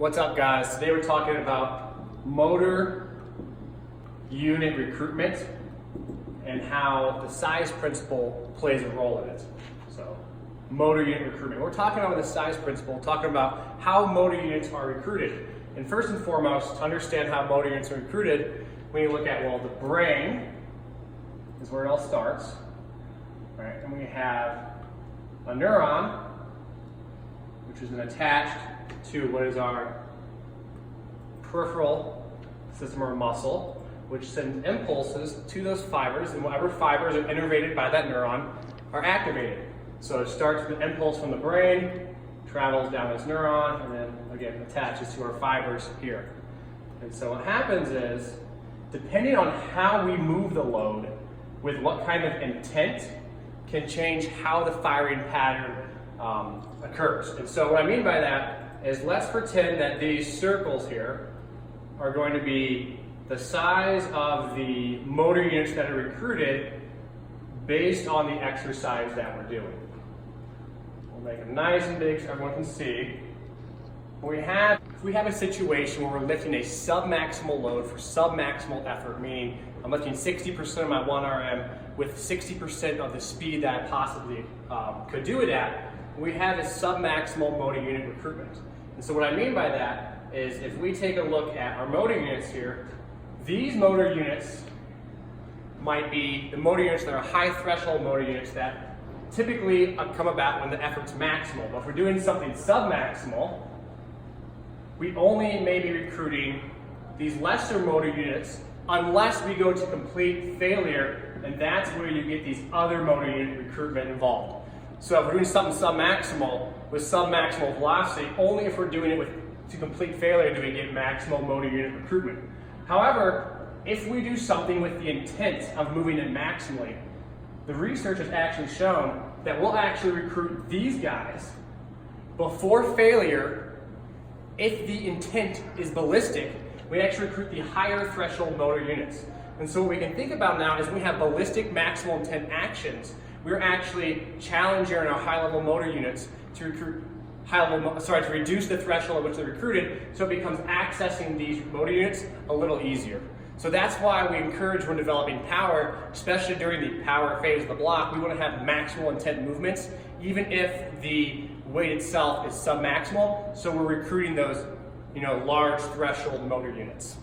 What's up, guys? Today we're talking about motor unit recruitment and how the size principle plays a role in it. So, motor unit recruitment. We're talking about the size principle, talking about how motor units are recruited. And first and foremost, to understand how motor units are recruited, we need to look at, well, the brain is where it all starts, right? And we have a neuron, which is then attached to what is our peripheral system or muscle, which sends impulses to those fibers, and whatever fibers are innervated by that neuron are activated. So it starts with an impulse from the brain, travels down this neuron, and then again attaches to our fibers here. And so what happens is, depending on how we move the load with what kind of intent, can change how the firing pattern occurs. And so what I mean by that is, let's pretend that these circles here are going to be the size of the motor units that are recruited based on the exercise that we're doing. We'll make them nice and big so everyone can see. If we have a situation where we're lifting a submaximal load for submaximal effort, meaning I'm lifting 60% of my 1 RM with 60% of the speed that I possibly could do it at, we have a submaximal motor unit recruitment. And so what I mean by that is, if we take a look at our motor units here, these motor units might be the motor units that are high threshold motor units that typically come about when the effort's maximal. But if we're doing something submaximal, we only may be recruiting these lesser motor units unless we go to complete failure, and that's where you get these other motor unit recruitment involved. So if we're doing something submaximal with submaximal velocity, only if we're doing it to complete failure do we get maximal motor unit recruitment. However, if we do something with the intent of moving it maximally, the research has actually shown that we'll actually recruit these guys before failure. If the intent is ballistic, we actually recruit the higher threshold motor units. And so what we can think about now is, when we have ballistic maximal intent actions, we're actually challenging our high-level motor units to reduce the threshold at which they're recruited, so it becomes accessing these motor units a little easier. So that's why we encourage, when developing power, especially during the power phase of the block, we want to have maximal intent movements, even if the weight itself is submaximal, so we're recruiting those, large threshold motor units.